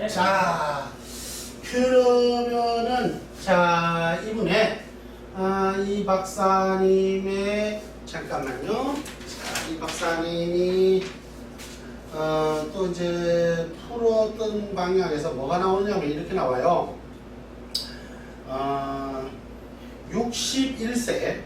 자, 그러면은 자 이분의 이 박사님의 잠깐만요. 자, 이 박사님이 또 이제 풀었던 방향에서 뭐가 나오냐면 이렇게 나와요. 61세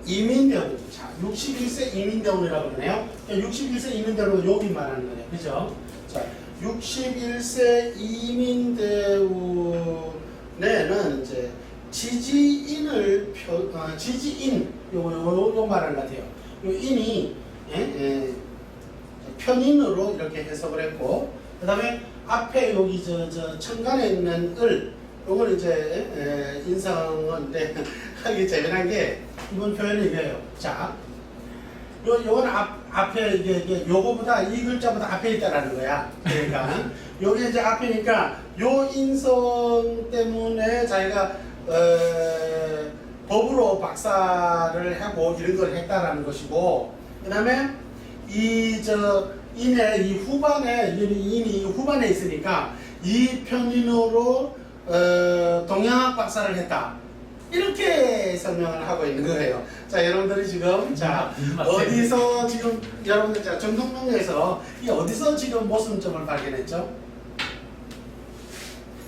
이민대원. 자, 61세 이민대원이라고 그러네요. 61세 이민대원은 여기 말하는 거예요. 그죠? 자, 61세 이민대원에는 이제 지지인을 지지인 요 말을 같아요. 요 인이 편인으로 이렇게 해석을 했고, 그 다음에 앞에 여기 저 천간에 있는 을 요걸 이제 인성인데 하기 재미난 게 이번 표현이 이거예요. 자, 요건 앞에 이게 요거보다 이 글자보다 앞에 있다라는 거야. 그러니까 요게 이제 앞이니까 요 인성 때문에 자기가 법으로 박사를 하고 이런 걸 했다라는 것이고, 그 다음에 인의 이 후반에 인이 후반에 있으니까 이 편인으로 동양학 박사를 했다. 이렇게 설명을 하고 있는 거예요. 자, 여러분들이 지금 자 어디서 지금 여러분들 자 정동명에서 이 어디서 지금 모순점을 발견했죠?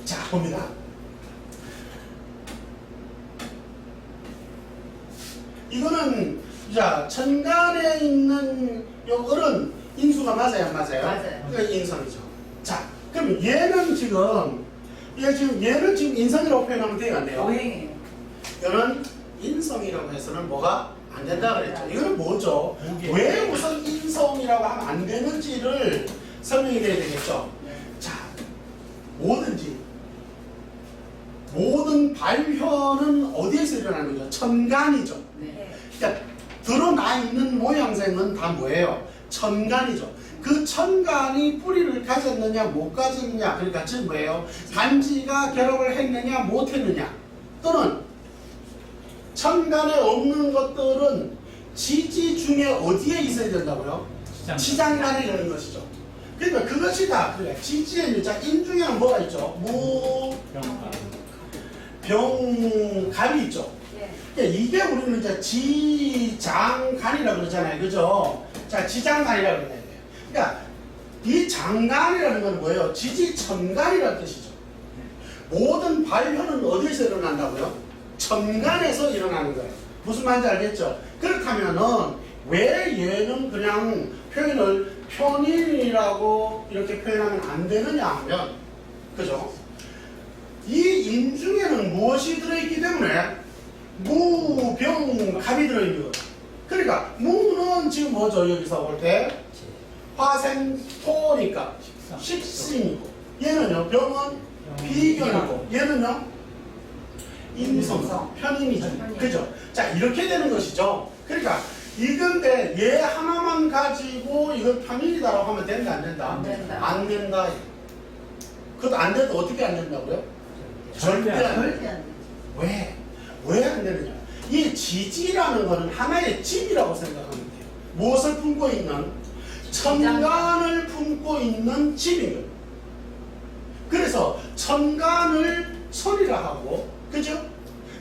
자, 봅니다. 이거는 자 천간에 있는 요 을은 인수가 맞아요, 안 맞아요? 맞아요. 그러니까 인성이죠. 자, 그럼 얘는 지금 얘는 지금 인성이라고 표현하면 돼요, 안 돼요? 오행이에요. 이거는 인성이라고 해서는 뭐가 안 된다 그랬죠. 이거는 뭐죠? 왜 우선 인성이라고 하면 안 되는지를 설명이 돼야 되겠죠. 자, 모든 발현은 어디에서 일어나는 거죠? 천간이죠. 네. 그러니까 드러나 있는 모양새는 다 뭐예요? 천간이죠. 그 천간이 뿌리를 가졌느냐 못 가졌느냐, 그러니까 즉 뭐예요? 간지가 결합을 했느냐 못 했느냐, 또는 천간에 없는 것들은 지지 중에 어디에 있어야 된다고요? 지장간에 있는 것이죠. 그러니까 그것이 다 그래. 지지의 자 인중에는 뭐가 있죠? 병갑이 있죠. 그러니까 이게 우리는 이제 지장간이라고 그러잖아요, 그죠? 자, 지장간이라고 그래야 돼요. 그러니까 이 장간이라는 건 뭐예요? 지지천간이라는 뜻이죠. 모든 발현은 어디에서 일어난다고요? 천간에서 일어나는 거예요. 무슨 말인지 알겠죠? 그렇다면은 왜 얘는 그냥 표현을 편인이라고 이렇게 표현하면 안 되느냐 하면, 그죠? 이 인중에는 무엇이 들어있기 때문에 무, 병, 갑이 들어있는 거예요. 그러니까 무는 지금 뭐죠? 여기서 볼 때 화생토니까 식신이고, 얘는요 병은 비견이고, 얘는요 인성, 편인이죠. 그죠? 자, 이렇게 되는 것이죠. 그러니까 이건데 얘 하나만 가지고 이건 편인이다라고 하면 된다, 안 된다? 안 된다. 안 된다. 그것도 안 돼도 어떻게 안 된다고요? 절대 안 절대 된다. 안 돼. 왜? 왜 안 되느냐? 이 지지라는 것은 하나의 집이라고 생각하면 돼요. 무엇을 품고 있는? 천간을 품고 있는 집인 거예요. 그래서 천간을 손이라 하고, 그죠?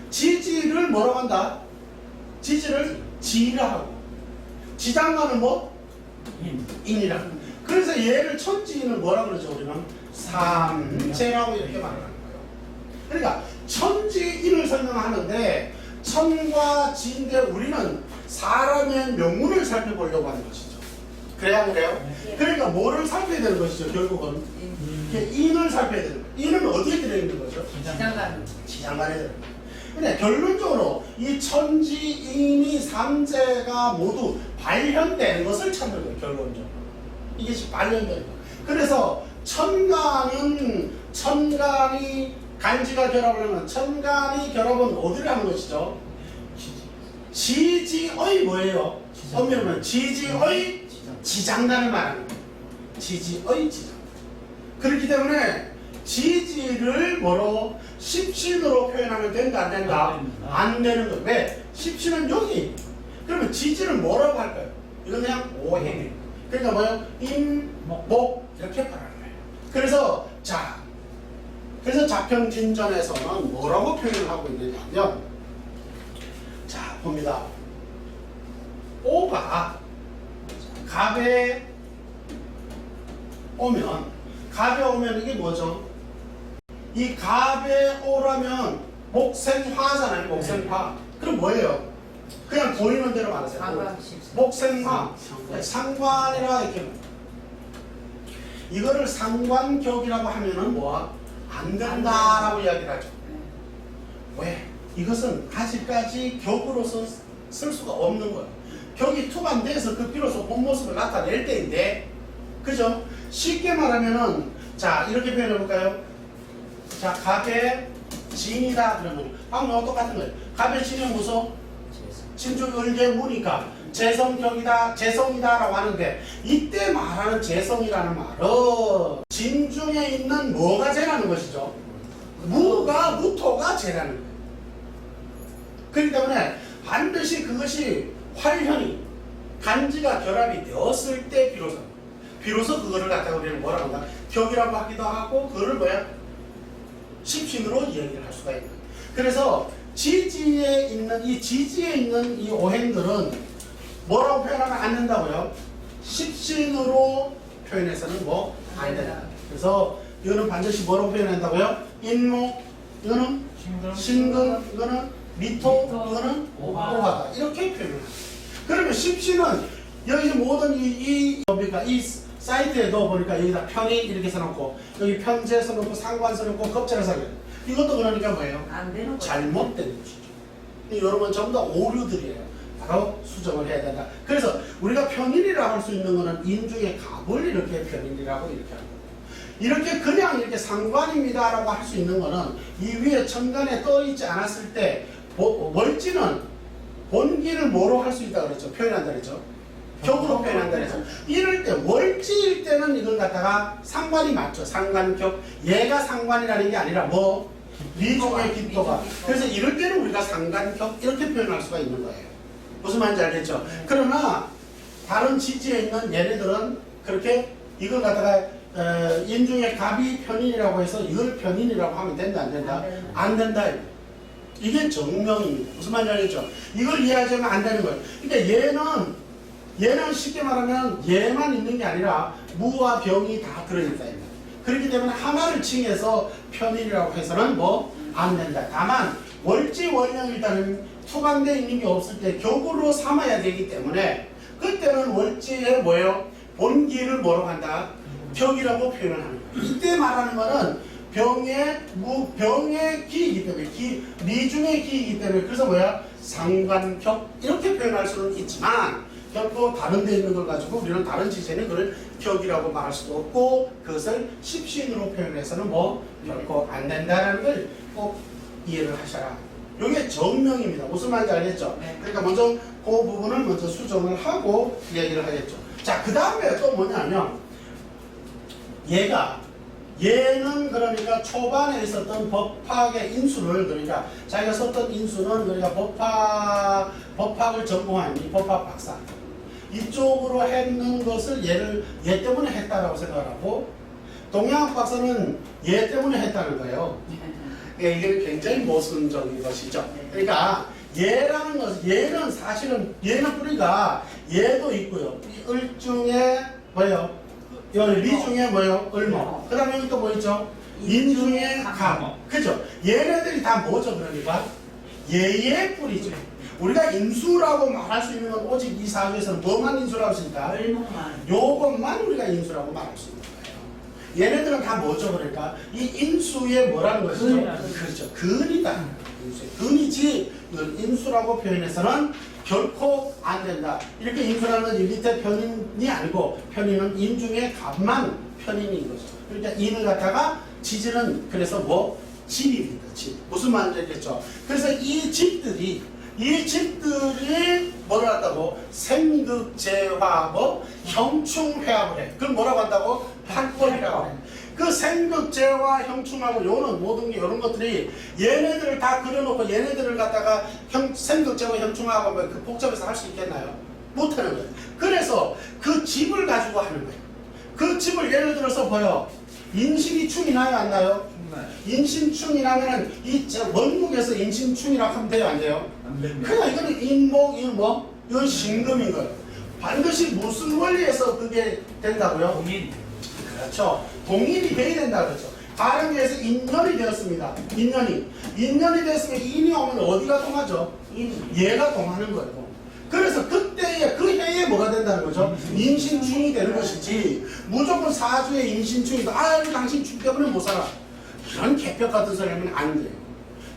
지지를 뭐라고 한다? 지지를 지라 하고, 지장간은 뭐? 인이라. 그래서 얘를 천지인을 뭐라 그러죠? 우리는 삼재라고 이렇게 말하는 거예요. 그러니까 천지인을 설명하는데 천과 지인데 우리는 사람의 명운을 살펴보려고 하는 것이죠. 그래야 그래요? 예. 그러니까 뭐를 살펴야 되는 것이죠, 결국은? 인을 살펴야 되는 거예요. 인은 어디에 들어있는 거죠? 지장간. 지장간에 들어있는 거예요. 근데 결론적으로 이 천지인이 삼재가 모두 발현되는 것을 찾는 거예요, 결론적으로. 이게 지금 발현되는 거예요. 그래서 천간이 간지가 결합을 하면 천간이 결합은 어디를 하는 것이죠? 지지의 뭐예요? 엄밀하면 지지의 지장간을 말하는 거예요. 지지의 지장. 그렇기 때문에 지지를 뭐로? 십신으로 표현하면 된다, 안 된다? 안 되는 거예요. 왜? 십신은 여기. 그러면 지지를 뭐라고 할까요? 이건 그냥 오행이에요. 그러니까 뭐예요? 임, 목, 이렇게 말하는 거예요. 그래서 그래서 자평진전에서는 뭐라고 표현을 하고 있느냐면, 자 봅니다. 오가 갑에 오면 이게 뭐죠? 이 갑에 오라면 목생화잖아요. 목생화. 그럼 뭐예요? 그냥 보이는 대로 말하세요. 목생화, 상관이라 이렇게. 이거를 상관격이라고 하면은 뭐야? 안 된다라고 이야기를 하죠. 왜? 이것은 아직까지 격으로서 쓸 수가 없는 거예요. 격이 투반돼서 그 비로소 본 모습을 나타낼 때인데, 그죠? 쉽게 말하면은, 자, 이렇게 표현해 볼까요? 자, 갑의 진이다 그러면 방금 똑같은 거예요. 갑의 진은 무슨? 진주을개무니까 재성이다라고 하는데, 이때 말하는 재성이라는 말은 진 중에 있는 뭐가 재라는 것이죠. 무토가 재라는 거예요. 그렇기 때문에 반드시 그것이 활현이 간지가 결합이 되었을 때 비로소 그거를 갖다가 우리는 뭐라고 한다? 격이라고 하기도 하고, 그거를 뭐야? 십신으로 이야기를 할 수가 있는 거예요. 그래서 지지에 있는 이 오행들은 뭐라고 표현하면 안 된다고요? 십신으로 표현해서는 뭐 안 된다. 그래서 이거는 반드시 뭐라고 표현한다고요? 인목, 이거는 신금, 이거는 미토, 이거는 오화다. 이렇게 표현합니다. 그러면 십신은 여기 모든 이 사이트에 넣어보니까 여기다 편인 이렇게 써놓고, 여기 편제 써놓고, 상관 써놓고, 겁재를 써놓고, 이것도 그러니까 뭐예요? 안 되는 거죠. 잘못된 것이죠. 이런 건 전부 다 오류들이에요. 바로 수정을 해야 된다. 그래서 우리가 편인이라고 할 수 있는 거는 인중의 갑을 이렇게 편인이라고 이렇게 하는 거예요. 이렇게 그냥 이렇게 상관입니다라고 할 수 있는 거는 이 위에 천간에 떠 있지 않았을 때 월지는 본기를 뭐로 할 수 있다 그랬죠? 표현한다 그랬죠? 격으로 표현한다 그랬죠? 이럴 때 월지일 때는 이걸 갖다가 상관이 맞죠? 상관격. 얘가 상관이라는 게 아니라 뭐? 미중의 기토가. 그래서 이럴 때는 우리가 상관격 이렇게 표현할 수가 있는 거예요. 무슨 말인지 알겠죠? 그러나 다른 지지에 있는 얘네들은 그렇게 이걸 갖다가 인중의 갑이 편인이라고 해서 이걸 편인이라고 하면 된다 안 된다? 안 된다. 이게 정명입니다. 무슨 말인지 알겠죠? 이걸 이해하자면 안 되는 거예요. 그러니까 얘는 쉽게 말하면 얘만 있는 게 아니라 무와 병이 다 들어있다. 그렇기 때문에 하나를 칭해서 편인이라고 해서는 뭐 안 된다. 다만 월지월령 일단은 투관되어 있는 게 없을 때 격으로 삼아야 되기 때문에 그때는 월지에 뭐예요? 본기를 뭐라고 한다? 격이라고 표현을 하는 거예요. 이때 말하는 거는 병의 기이기 때문에 미중의 기이기 때문에 그래서 뭐야? 상관격 이렇게 표현할 수는 있지만 결코 다른 데 있는 걸 가지고 우리는 다른 지체는 그걸 격이라고 말할 수도 없고 그것을 십신으로 표현해서는 뭐 결코 안 된다는 걸 꼭 이해를 하셔라. 이게 정명입니다. 무슨 말인지 알겠죠? 그러니까 먼저 그 부분을 먼저 수정을 하고 이야기를 하겠죠. 자, 그 다음에 또 뭐냐면 얘는 그러니까 초반에 있었던 법학의 인수를 그러니까 자기가 썼던 인수는 그러니까 법학을 전공한 이 법학 박사 이쪽으로 했는 것을 얘 때문에 했다라고 생각하고 동양학 박사는 얘 때문에 했다는 거예요. 이게 굉장히 모순적인 것이죠. 그러니까 얘라는 것은 얘는 사실은 얘는 뿌리가 얘도 있고요. 을중에 뭐예요? 여기 리중에 뭐예요? 을목. 그 다음에 여기 또 뭐 있죠? 인중에 감. 그죠? 얘네들이 다 뭐죠? 그러니까 얘의 뿌리죠. 우리가 인수라고 말할 수 있는 건 오직 이 사주에서는 뭐만 인수라고 할 수 있다? 요것만 우리가 인수라고 말할 수 있는 거예요. 얘네들은 다 뭐죠? 그러니까 이 인수의 뭐라는 것이죠? 그렇죠. 근이다. 근이지 인수라고 표현해서는 결코 안 된다. 이렇게 인수라는 건 밑에 편인이 아니고 편인은 인중의 갑만 편인인 거죠. 그러니까 인을 갖다가 지지는 그래서 뭐 집입니다. 집. 무슨 말인지 알겠죠? 그래서 이 집들이 뭐를 한다고? 생극재화 뭐 형충회합을 해. 그걸 뭐라고 한다고? 판법이라고 해. 그 생극재화 형충하고 요는 모든 게 이런 것들이 얘네들을 다 그려놓고 얘네들을 갖다가 생극재화 형충하고 뭐 그 복잡해서 할 수 있겠나요? 못하는 거예요. 그래서 그 집을 가지고 하는 거예요. 그 집을 예를 들어서 보여. 인신이충이 나요, 안 나요? 인신충이 나면은 원국에서 인신충이라고 하면 돼요, 안 돼요? 안 됩니다. 그냥 이거는 인목, 이건 뭐? 이건 신금인 거예요. 반드시 무슨 원리에서 그게 된다고요? 공인. 그렇죠. 동인이 돼야 된다 그렇죠. 가령에서 인연이 되었습니다. 인연이 됐으면 인이 오면 어디가 통하죠? 얘가 통하는 거예요. 그래서 그때에 그 해에 뭐가 된다는 거죠? 인신충이 되는 것이지 무조건 사주에 인신충이다. 아 당신 충 때문에 못 살아. 이런 개벽 같은 소리 하면 안 돼요.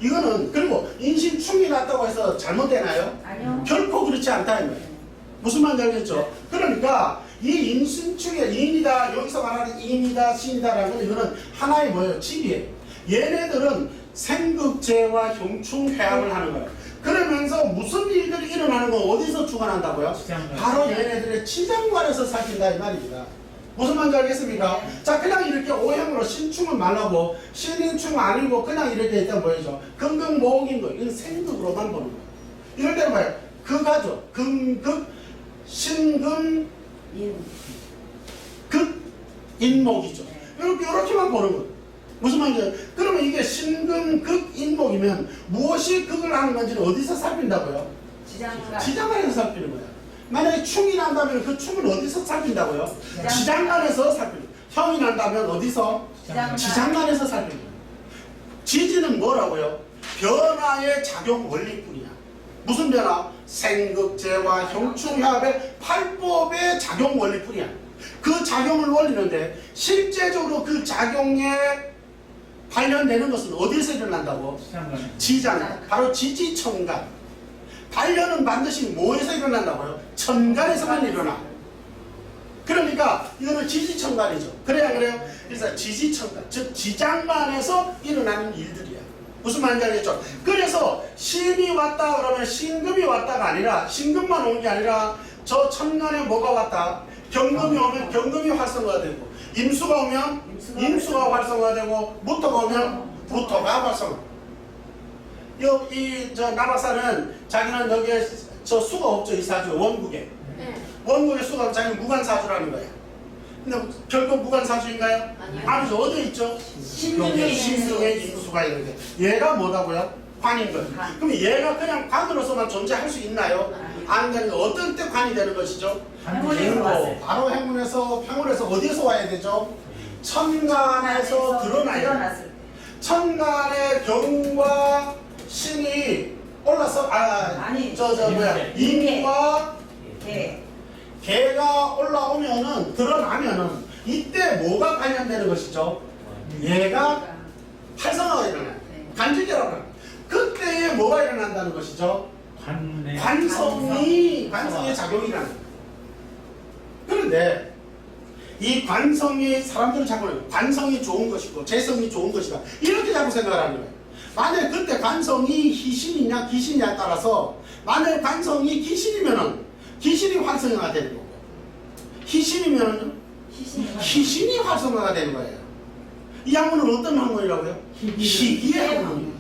이거는 그리고 인신충이 났다고 해서 잘못되나요? 아니요. 결코 그렇지 않다 이 말이에요. 무슨 말인지 알겠죠? 그러니까 이 인신충의 인이다 여기서 말하는 인이다 신이다라는 건 이거는 하나의 뭐예요? 집이에요. 얘네들은 생극제와 형충회합을 하는 거예요. 그러면서 무슨 일들이 일어나는 건 어디서 주관한다고요? 지장관. 바로 얘네들의 지장관에서 살핀다 이 말입니다. 무슨 말인지 알겠습니까? 자 그냥 이렇게 오형으로 신충은 말라고 신인충 아니고 그냥 이렇게 일단 보이죠. 금극모옥인 거 이건 생극으로만 보는 거예요. 이럴 때는 뭐예요? 극하죠. 금극 신금 극인목이죠. 이렇게만 보는 거예요. 무슨 말이죠? 그러면 이게 신금 극인목이면 무엇이 극을 하는 건지는 어디서 살핀다고요? 지장간에서 살피는 거예요. 만약에 충이 난다면 그 충은 어디서 살핀다고요? 지장간에서 살피는 거예요. 형이 난다면 어디서? 지장간에서 살피는 거예요. 지지는 뭐라고요? 변화의 작용 원리뿐이야. 무슨 변화? 생극제와 형충합의 팔법의 작용 원리뿐이야. 그 작용을 원리는데 실제적으로 그 작용에 발현되는 것은 어디서 일어난다고? 지장. 바로 지지천간. 발현은 반드시 뭐에서 일어난다고요? 천간에서만 일어나. 그러니까 이거는 지지천간이죠. 그래야 그래요? 그래서 지지천간, 즉 지장간에서 일어나는 일들이야. 무슨 말인지 알겠죠? 그래서 신이 왔다 그러면 신금이 왔다가 아니라 신금만 온 게 아니라 저 천간에 뭐가 왔다? 경금이 오면 경금이 활성화가 되고 임수가 오면 임수가 활성화가 되고 무토가 오면 무토가 활성화. 저 나박사는 자기는 여기에 저 수가 없죠. 이 사주 원국에. 원국의 수가 자기는 무관사주라는 거예요. 근데 결국 무관사주인가요? 아니죠. 어디에 있죠? 신중에 임수가 있는데 얘가 뭐다고요? 관인 거예요. 그럼 얘가 그냥 관으로서만 존재할 수 있나요? 안 되는 거. 어떤 때 관이 되는 것이죠? 행운. 바로 행운에서 평운에서 어디에서 와야 되죠? 천간에서 드러나요. 천간의 경과 신이 올라서 임과 개가 올라오면은 드러나면은 이때 뭐가 발현되는 것이죠? 얘가 활성화가 일어나요. 간직이라고 합니다. 그때에 뭐가 일어난다는 것이죠? 관성의 작용이 일어나는 거예요. 그런데 이 관성이 사람들은 자꾸 관성이 좋은 것이고 재성이 좋은 것이다 이렇게 자꾸 생각을 하는 거예요. 만약 그때 관성이 희신이냐 기신이냐에 따라서 만약 관성이 기신이면은 기신이 활성화가 되는 거고 희신이면은 희신이 활성화가 되는 거예요. 이 학문은 어떤 학문이라고요? 희기의 학문이에요.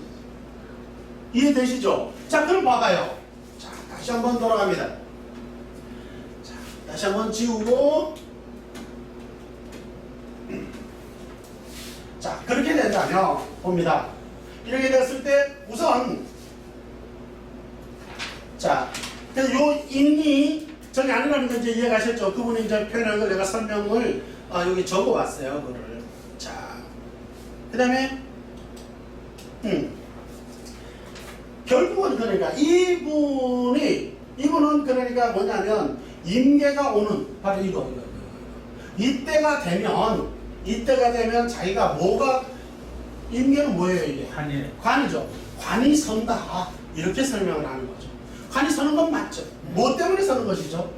이해되시죠? 자 그럼 봐봐요. 자 다시 한번 돌아갑니다. 자 다시 한번 지우고 자 그렇게 된다면 봅니다. 이렇게 됐을 때 우선 자 요 인이 전이 아니라는 건 이제 이해가셨죠? 그분이 이제 표현한 걸 내가 설명을 여기 적어 왔어요. 그거를 자 그 다음에 결국은 그러니까 이분은 그러니까 뭐냐면 임계가 오는 바로 이거 이때가 되면 자기가 뭐가 임계는 뭐예요 이게? 관이죠. 관이 선다 이렇게 설명을 하는 거죠. 관이 서는 건 맞죠. 뭐 때문에 서는 것이죠?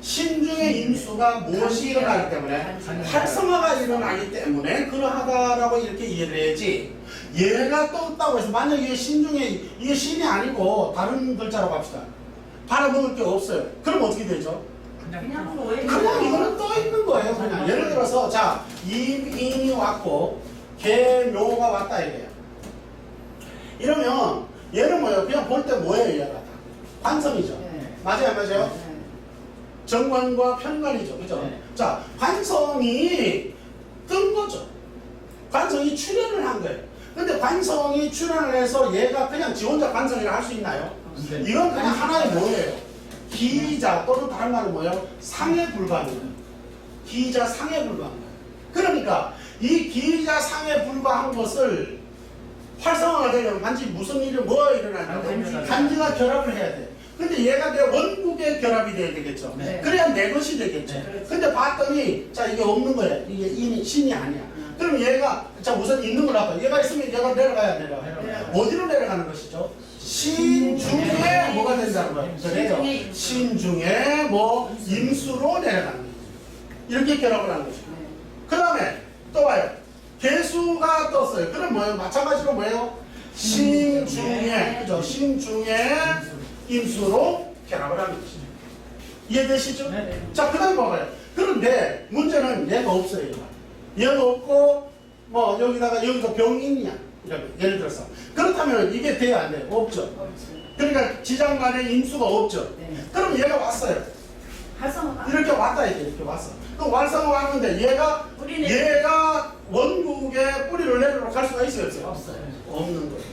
신중의 임수가 무엇이 일어나기 때문에 활성화가 일어나기 때문에 그러하다라고 이렇게 이해를 해야지. 얘가 떴다고 해서 만약에 이게 신중에 이게 신이 아니고 다른 글자라고 합시다. 바라먹을 게 없어요. 그럼 어떻게 되죠? 그냥 이거는 떠 있는 거예요. 그냥 예를 들어서 자 임인이 왔고 개묘가 왔다 이게요. 이러면 얘는 뭐예요? 그냥 볼 때 뭐예요 얘가? 관성이죠. 맞아요 안 맞아요? 정관과 편관이죠. 그죠? 네. 자, 관성이 뜬 거죠. 관성이 출현을 한 거예요. 근데 관성이 출현을 해서 얘가 그냥 지 혼자 관성이라 할 수 있나요? 네. 이건 그냥 하나의 뭐예요? 기자 또는 다른 말로 뭐예요? 상에 불과한 거예요. 기자 상에 불과한 거예요. 그러니까 이 기자 상에 불과한 것을 활성화가 되려면 반드시 무슨 일이 뭐 일어나냐면 간지가 결합을 해야 돼. 근데 얘가 내 원국의 결합이 돼야 되겠죠. 네. 그래야 내 것이 되겠죠. 네. 근데 봤더니 자 이게 없는 거예요. 이게 인이 신이 아니야. 그럼 얘가 자 우선 있는 걸 하고 얘가 있으면 얘가 내려가야 내려가요. 어디로 내려가는 것이죠? 신 중에 뭐가 된다는 거예요. 그래서 신 중에 뭐 임수로 내려가는 거예요. 이렇게 결합을 하는 거죠. 그 다음에 또 와요. 개수가 떴어요. 그럼 뭐예요? 마찬가지로 뭐예요? 신 중에, 그죠? 신 중에 임수로 결합을 하는 것이죠. 이해되시죠? 네. 자, 그 다음에 봐봐요. 그런데 문제는 얘가 없어요. 얘가 없고, 뭐, 여기도 병이 있냐? 이렇게, 예를 들어서. 그렇다면 이게 돼야 안 돼요? 없죠. 그러니까 지장간에 임수가 없죠. 네. 그럼 얘가 왔어요. 활성화가 이렇게 왔다, 이렇게 왔어. 그럼 완성을 왔는데 얘가 원국의 뿌리를 내리러 갈 수가 있어요, 없어요? 없어요. 없는 거예요.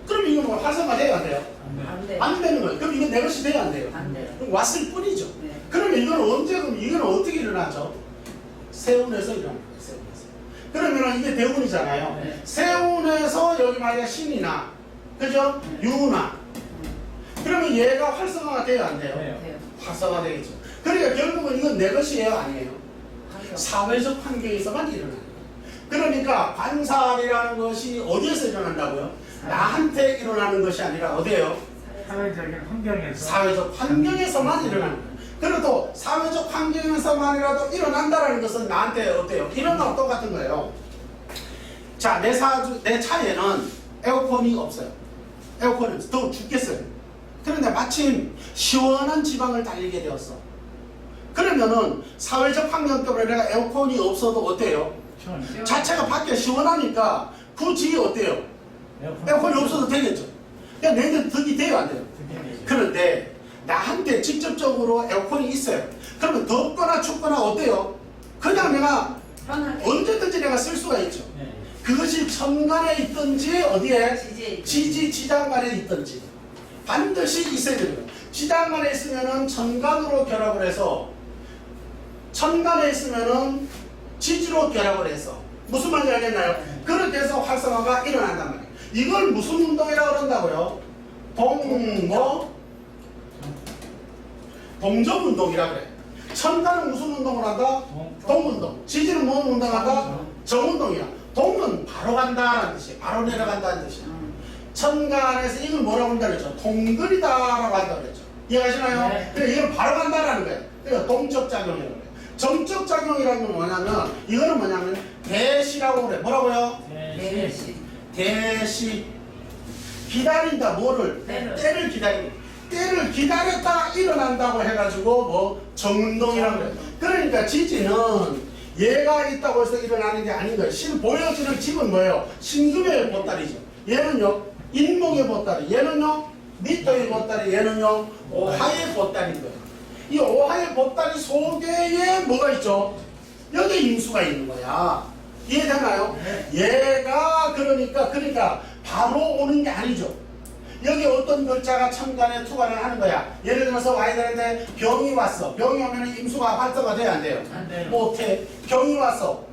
그럼 이거 뭐 활성화 돼야 안 돼요? 안 돼. 안 되는 거예요. 그럼 이건 내 것이 돼야 안 돼요? 안 돼요. 그럼 왔을 뿐이죠. 네. 그러면 이건 언제, 그럼 이건 어떻게 일어나죠? 세운에서 일어나는 거예요, 세운에서. 그러면 이게 대운이잖아요. 네. 세운에서 여기 만약에 신이나, 그죠? 유나. 그러면 얘가 활성화가 돼야 안 돼요? 네. 돼요. 활성화 되겠죠. 그러니까 결국은 이건 내 것이에요, 아니에요? 환경. 사회적 환경에서만 일어나는 거예요. 그러니까 관살이라는 것이 어디에서 일어난다고요? 나한테 일어나는 것이 아니라 어디에요? 사회적인 환경에서 사회적 환경에서만 일어나는 거예요. 그래도 사회적 환경에서만이라도 일어난다는 것은 나한테 어때요? 이런 거랑 똑같은 거예요. 자, 내 차에는 에어컨이 없어요. 에어컨이 없어. 더워 죽겠어요. 그런데 마침 시원한 지방을 달리게 되었어. 그러면은 사회적 환경 때문에 내가 에어컨이 없어도 어때요? 시원. 자체가 밖에 시원하니까 굳이 어때요? 에어컨이 없어도 되겠죠. 그냥 내년 득이 돼요, 안 돼요? 그런데 나한테 직접적으로 에어컨이 있어요. 그러면 덥거나 춥거나 어때요? 그냥 내가 편하게. 언제든지 내가 쓸 수가 있죠. 네. 그것이 천간에 있든지 어디에? 지지. 지장간에 있든지 반드시 있어야 됩니다. 지장간에 있으면은 천간으로 결합을 해서 천간에 있으면은 지지로 결합을 해서 무슨 말인지 알겠나요? 그렇게 해서 활성화가 일어난단 말이에요. 이걸 무슨 운동이라고 그런다고요? 동정운동이라고 그래. 천간은 무슨 운동을 한다? 동운동. 지지는 뭔 운동한다? 정운동이야. 동은 바로 간다는 뜻이에요. 바로 내려간다는 뜻이에요. 천간에서 이걸 뭐라고 한다 그랬죠? 동글이다라고 한다 그랬죠. 이해하시나요? 네. 그러니까 이걸 바로 간다라는 거예요. 그러니까 동적 작용이라고 그래요. 정적 작용이라는 건 뭐냐면 이거는 뭐냐면 대시라고 그래. 뭐라고요? 내시. 대시. 기다린다. 뭐를? 때를 기다리고. 때를 기다렸다가 일어난다고 해가지고 뭐 정운동이라고 그래요. 그러니까 지지는 얘가 있다고 해서 일어나는 게 아닌 거예요. 보여지는 집은 뭐예요? 신금의 보따리죠. 얘는요 인목의 보따리, 얘는요 미토의 보따리, 얘는요 오하의 보따리인 거예요. 이 오하의 보따리 속에 뭐가 있죠? 여기 임수가 있는 거야. 이해되나요? 얘가 그러니까 바로 오는 게 아니죠. 여기 어떤 글자가 천간에 투관을 하는 거야. 예를 들어서 와야 되는데 병이 왔어. 병이 오면 임수가 활성화 돼야 안 돼요? 안 돼요. 못해. 병이 왔어.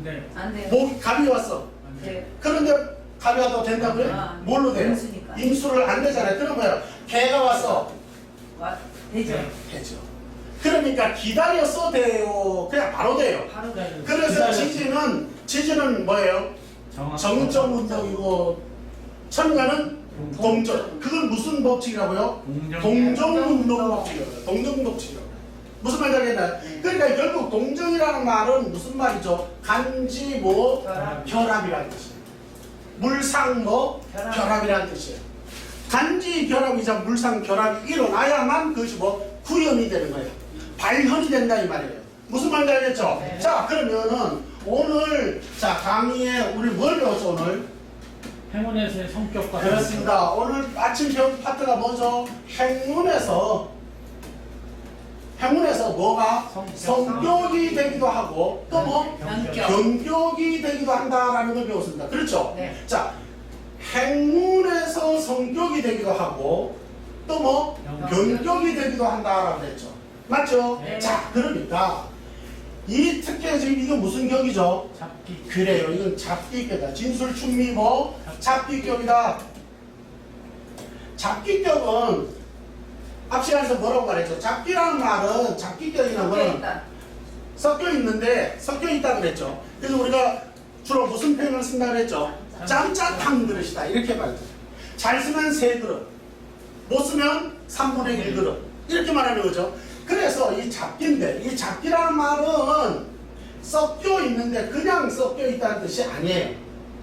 네. 안 돼요. 갑이 왔어. 네. 그런데 갑이 와도 된다고요? 아, 뭘로 돼요? 임수니까. 임수를 안 되잖아요. 그럼 뭐야? 개가 왔어. 되죠. 되죠. 그러니까 기다렸어 돼요. 그냥 바로 돼요. 바로 가요. 그래서 지지는 뭐예요? 정적 운동이고 천간은 동적. 그건 무슨 법칙이라고요? 동정 운동 법칙이라고요. 동정 법칙이라고요. 무슨 말인지 알겠나요? 네. 그러니까 결국 동정이라는 말은 무슨 말이죠? 간지 뭐 결합. 결합이라는 뜻이에요. 물상 뭐 결합. 결합이라는 뜻이에요. 간지 결합이자 물상 결합이 일어나야만 그것이 뭐 구현이 되는 거예요. 발현이 된다 이 말이에요. 무슨 말인지 알겠죠? 네. 자 그러면은 오늘 자 강의에 우리 뭘 배웠죠 오늘? 행운에서의 성격과 그렇습니다. 오늘 아침 배운 파트가 뭐죠? 행운에서 행운에서 뭐가 성격. 성격이 되기도 하고 또 뭐 변격. 변격이 되기도 한다라는 걸 배웠습니다. 그렇죠? 네. 자, 행운에서 성격이 되기도 하고 또 뭐 변격이 되기도 한다라고 했죠. 맞죠? 네. 자, 그러니까 이 특혜 지금 이거 무슨 격이죠? 잡기. 그래요. 이건 잡기격이다. 진술충미뭐 잡기격이다. 잡기격은 앞 시간에서 뭐라고 말했죠? 잡기라는 말은 잡기격이나 뭐는 섞여 있는데 섞여 있다 그랬죠. 그래서 우리가 주로 무슨 표현을 쓴다 그랬죠? 짬짜탕 그릇이다 이렇게 말했죠. 잘 쓰면 3그릇, 못 쓰면 3분의 1그릇 이렇게 말하는 거죠. 그래서 이 잡기인데 이 잡기라는 말은 섞여 있는데 그냥 섞여 있다는 뜻이 아니에요.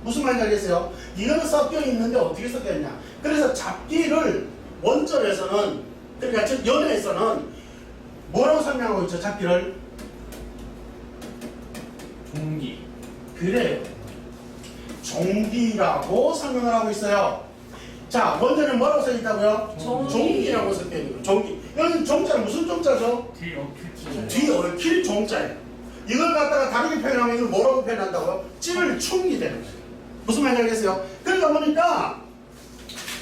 무슨 말인지 알겠어요? 이거는 섞여 있는데 어떻게 섞여 있냐? 그래서 잡기를 원절에서는 그러니까 즉 연애에서는 뭐라고 설명하고 있죠? 잡기를 종기. 그래요. 종기라고 설명을 하고 있어요. 자, 먼저는 뭐라고 써 있다고요? 종기. 종기라고 써 있는 종기. 여기 종자는 무슨 종자죠? 뒤 엎힐. 뒤얽힐 종자예요. 이걸 갖다가 다르게 표현하면 이걸 뭐라고 표현한다고요? 찔충이 되는 거예요. 무슨 말인지 알겠어요? 그러다 보니까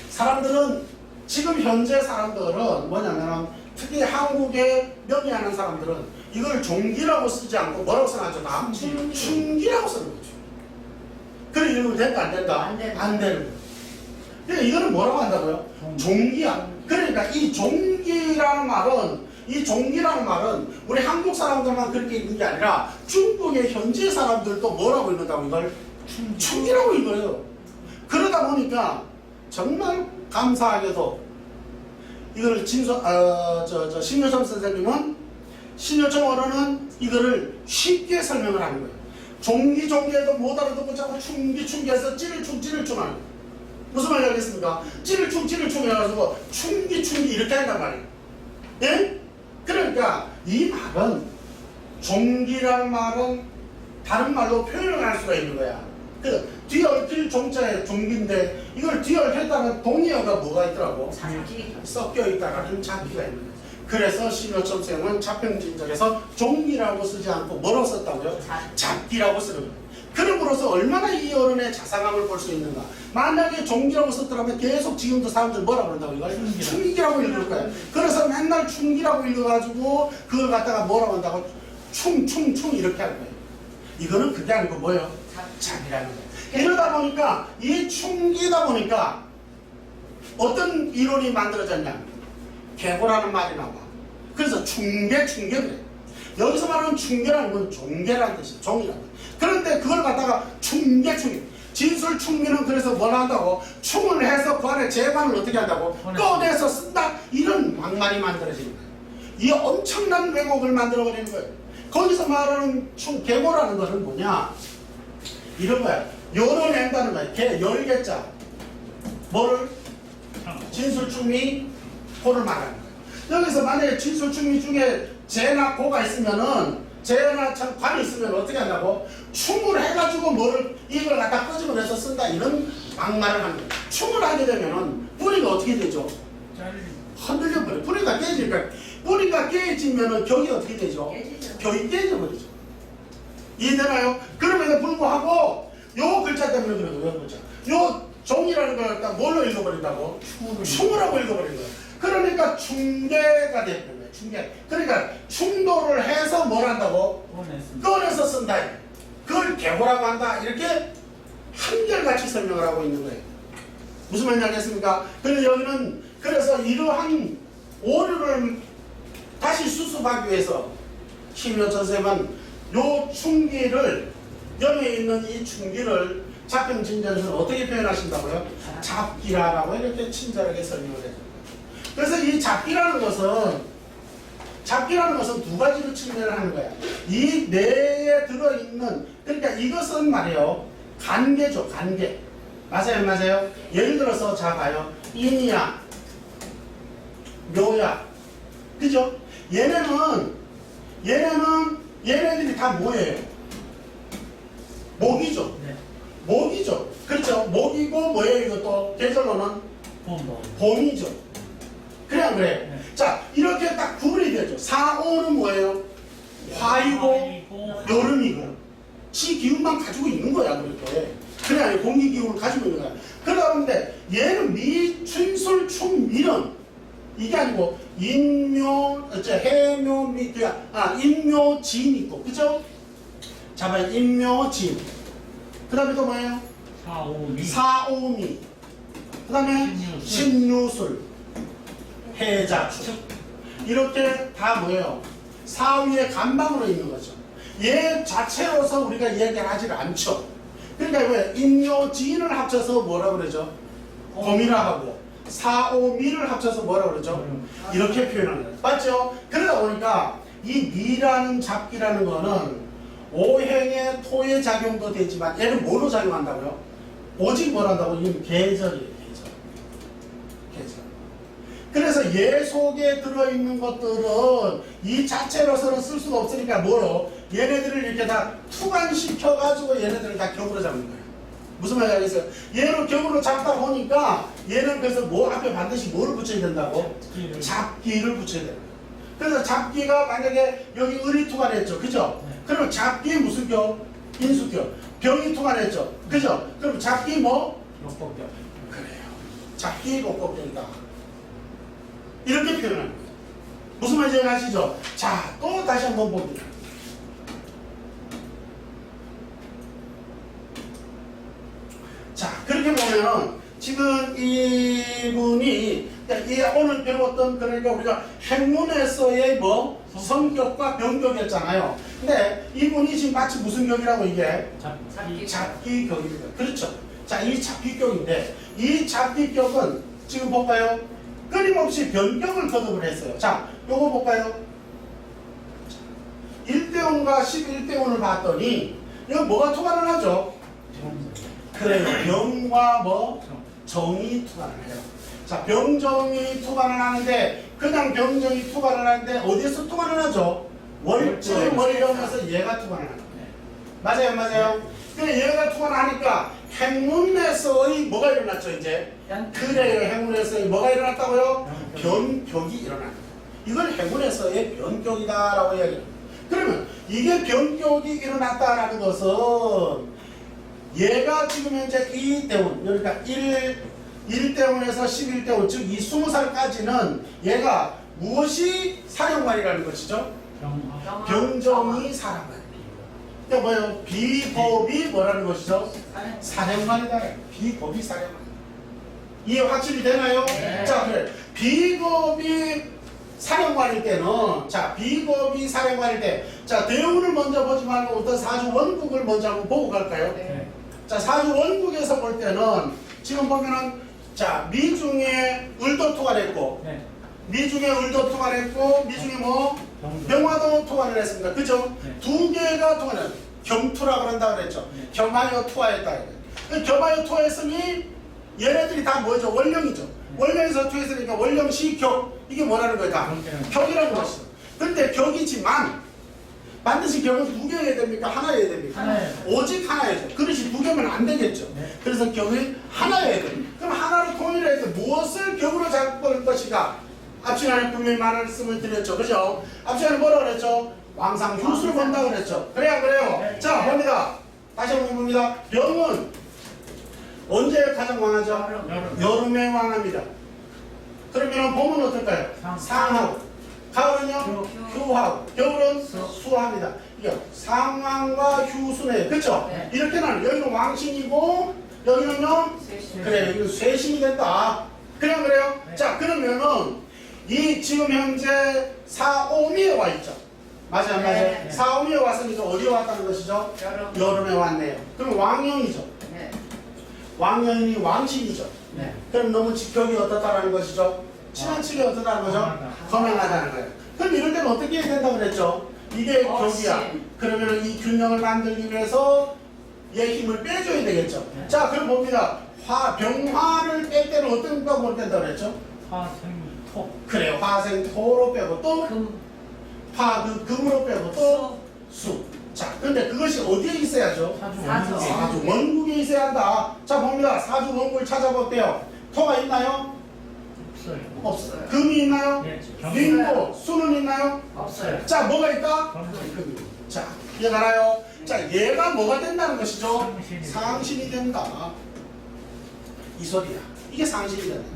사람들은 지금 현재 사람들은 뭐냐면 특히 한국에 명의하는 사람들은 이걸 종기라고 쓰지 않고 뭐라고 써놨죠? 다 충기라고 쓰는 거죠. 그래 이러면 된다 안 된다? 안 되는 거예요. 그러니까 이거는 뭐라고 한다고요? 종기야. 그러니까 이 종기라는 말은 우리 한국 사람들만 그렇게 읽는 게 아니라 중국의 현지 사람들도 뭐라고 읽는다고 이걸? 충기라고 읽어요. 그러다 보니까 정말 감사하게도 이거를 신효정 선생님은 신효정 어른은 이거를 쉽게 설명을 하는 거예요. 종기에도 못 알아듣고 자꾸 충기해서 찌를충 하는 거예요. 무슨 말인지 알겠습니까? 찌를충 해가지고 충기 이렇게 한단 말이에요. 예? 그러니까 이 말은 종기라는 말은 다른 말로 표현을 할 수가 있는 거야. 그 뒤얽힐 종자의 종기인데 이걸 뒤얽혔다는 동의어가 뭐가 있더라고? 잡기. 섞여 있다라는 잡기가 있는 거예요. 그래서 신효점 쌤은 자평진절에서 종기라고 쓰지 않고 뭐라고 썼다고요? 잡기라고 쓰는 거예요. 그럼으로써 얼마나 이 어른의 자상함을 볼 수 있는가. 만약에 종기라고 썼더라면 계속 지금도 사람들 뭐라고 그런다고 이걸? 충기라고 읽을 거예요. 그래서 맨날 충기라고 읽어가지고 그걸 갖다가 뭐라고 한다고? 충 이렇게 할 거예요. 이거는 그게 아니고 뭐예요? 잡이라는 거예요. 이러다 보니까 이 충기다 보니까 어떤 이론이 만들어졌냐? 계고라는 말이 나와. 그래서 충계 그래. 여기서 말하는 충계라는 건 종계라는 뜻이에요. 종이라는 거. 그런데 그걸 갖다가 충계. 진술 충미는 그래서 뭘 한다고? 충을 해서 그 안에 재관을 어떻게 한다고? 꺼내서 쓴다. 이런 막말이 만들어지는 거예요. 이 엄청난 왜곡을 만들어버리는 거예요. 거기서 말하는 계고라는 것은 뭐냐? 이런 거야. 열어낸다는 거야. 열개자. 뭐를? 진술충미 고를 말하는 거야. 여기서 만약에 진술충미 중에 재나 고가 있으면은 재나 관이 있으면 어떻게 한다고? 충을 해가지고 뭐를 이걸 갖다 끄집어내서 쓴다 이런 막말을 하는 거야. 충을 하게 되면은 뿌리가 어떻게 되죠? 흔들려 버려. 뿌리가 깨지니까 뿌리가 깨지면은 격이 어떻게 되죠? 격이 깨져버리죠. 이해되나요? 그럼에도 불구하고 요 글자 때문에 그래도 요 글자. 요 종이라는 걸 갖다 뭘로 읽어버린다고? 충으라고 읽어버린 거예요. 그러니까 충계가 되는 거예요. 충계. 그러니까 충돌을 해서 뭘 한다고? 꺼내서 쓴다. 그걸 계고라고 한다. 이렇게 한결같이 설명을 하고 있는 거예요. 무슨 말인지 알겠습니까? 근데 여기는 그래서 이러한 오류를 다시 수습하기 위해서 신효천 쌤은 요 충기를 여기에 있는 이 충기를 자평진전에서는 어떻게 표현하신다고요? 잡기라라고 이렇게 친절하게 설명을 해요. 그래서 이 잡기라는 것은 두 가지로 측면을 하는 거야. 이 뇌에 들어있는, 그러니까 이것은 말이에요. 관계죠, 관계. 맞아요? 예를 들어서 자 봐요. 인이야, 묘야. 그죠? 얘네들이 다 뭐예요? 목이죠. 목이죠. 그렇죠. 목이고 뭐예요 이것도? 계절로는 봄이죠. 그래. 자, 이렇게 딱 구분이 공기겠죠. 4, 5는 뭐예요? 화이고 여름이고 지 기운만 가지고 있는 거야. 그렇게 그래 공기 기운을 가지고 있는 거야. 그러다 보는데 얘는 미, 춘술, 충, 미는 이게 아니고 인묘, 해묘, 미, 인묘, 진 있고 그죠? 자 봐요. 인묘, 진. 그 다음에 또 뭐예요? 사오미 사오미. 그 다음에 신유술, 해자축. 이렇게 다 뭐예요? 사위의 간방으로 있는 거죠. 얘 자체로서 우리가 얘기하지 않죠. 그러니까 왜 인묘지인을 합쳐서 뭐라 그러죠? 곰이라 하고 사오미를 합쳐서 뭐라 그러죠? 이렇게 표현하는 거죠. 맞죠? 그러다 보니까 이 미라는 잡기라는 거는 오행의 토의 작용도 되지만 얘는 뭐로 작용한다고요? 오직 뭘 한다고? 이건 계절이에요. 계절. 그래서 얘 속에 들어있는 것들은 이 자체로서는 쓸 수가 없으니까 뭐로? 얘네들을 이렇게 다 투관시켜가지고 얘네들을 다 격으로 잡는 거예요. 무슨 말인지 알겠어요? 얘를 격으로 잡다 보니까 얘는 그래서 뭐 앞에 반드시 뭐를 붙여야 된다고? 잡기를 붙여야 돼요. 그래서 잡기가 만약에 여기 을이 투관했죠. 그죠? 그럼 잡기 무슨 격? 인수격. 병이 투관했죠. 그죠? 그럼 잡기 뭐? 역법격. 그래요. 잡기 목법격이다. 이렇게 표현합니다. 무슨 말인지 아시죠? 자, 또 다시 한번 봅니다. 자, 그렇게 보면은 지금 이분이 오늘 배웠던 그러니까 우리가 행문에서의 뭐 성격과 병격이었잖아요. 근데 이분이 지금 마치 무슨 격이라고 이게? 잡기격입니다. 그렇죠. 자, 이 잡기격인데 이 잡기격은 지금 볼까요? 끊임없이 변격을 거듭을 했어요. 자, 요거 볼까요? 1대5과 11대5를 봤더니 이거 뭐가 투관을 하죠? 그래요. 병과 뭐? 정이 투관을 해요. 자, 병정이 투관을 하는데 그냥 병정이 투관을 하는데 어디에서 투관을 하죠? 월증, 월령에서 얘가 투관을 하는 거예요. 맞아요, 맞아요. 근데 얘가 투관을 하니까 행문에서의 뭐가 일어났죠, 이제? 그래요. 행문에서의 뭐가 일어났다고요? 변격이 일어나는 거예요. 이걸 행문에서의 변격이다라고 이야기해요. 그러면 이게 변격이 일어났다라는 것은 얘가 지금 현재 2대원, 그러니까 1대원에서 11대원, 즉 이 20살까지는 얘가 무엇이 사령관이라는 것이죠? 병정이 사령관. 그러니까 뭐예요? 비법이 뭐라는 것이죠? 사령관이다. 비법이 사령관. 이해 확실히 되나요? 네. 자, 그래. 비법이 사령관일 때는, 자, 비법이 사령관일 때, 자, 대운을 먼저 보지 말고 어떤 사주 원국을 먼저 한번 보고 갈까요? 네. 자, 사주 원국에서 볼 때는 지금 보면은 자, 미중에 을도 투관했고 네. 미중에 을도 투관했고 미중에 뭐 병화도 투관을 했습니다. 그죠? 네. 두 개가 투관했어요. 겸투라 그런다 그랬죠. 네. 겸하여 투하했다. 겸하여 투하했으니 얘네들이 다 뭐죠? 원령이죠. 원령에서 투했으니까 원령시 격. 이게 뭐라는 거예요? 다 격이라는 것이죠. 근데 격이지만 반드시 격은 두 개여야 됩니까? 하나여야 됩니까? 하나예요. 오직 하나여야죠. 그릇이 두 개면 안 되겠죠. 네. 그래서 격은 하나여야 됩니다. 그럼 하나로 통일해서 무엇을 격으로 잡을 것인가? 앞 시간에 분명히 말씀을 드렸죠. 그죠? 앞 시간에 뭐라 그랬죠? 왕상 휴수를 본다 그랬죠. 그래야 그래요. 네. 자, 봅니다. 다시 한번 봅니다. 병은 언제 가장 왕하죠? 여름에 왕합니다. 그러면 봄은 어떨까요? 상하고. 가을은요? 휴하고. 겨울은 수합니다. 이게 상왕과 휴수네요. 그쵸? 네. 이렇게 나는 여기는 왕신이고 여기는요? 그래, 여기는 쇠신이 된다. 그래요, 그래요? 네. 자, 그러면은 이 지금 현재 사오미에 와 있죠. 맞아요, 네. 맞아요. 네. 사오미에 왔으니까 어디에 왔다는 것이죠? 여름에 왔네요. 그럼 왕령이죠. 네. 왕년이 왕신이죠. 네. 그럼 너무 직격이 어떻다라는 것이죠? 친한치기 어떻다는 거죠? 건강하다는 거예요. 그럼 이럴 때는 어떻게 해야 된다고 그랬죠? 이게 격이야. 그러면 이 균형을 만들기 위해서 얘 힘을 빼줘야 되겠죠. 네. 자, 그럼 봅니다. 병화를 뺄 때는 어떤 방법을 뺀다고 그랬죠? 화생토. 그래요. 화생토로 빼고 또 금으로 빼고 또 수. 자, 근데 그것이 어디에 있어야죠? 사주 사주. 원국에. 사주 원국에 있어야 한다. 자, 봅니다. 사주 원국을 찾아볼게요. 토가 있나요? 없어요. 금이 있나요? 예, 링고, 수는 있나요? 없어요. 자, 뭐가 있다? 경금. 금이. 자, 이해가나요? 자, 얘가 뭐가 된다는 것이죠? 상신이. 상신이 된다. 이 소리야. 이게 상신이 된다.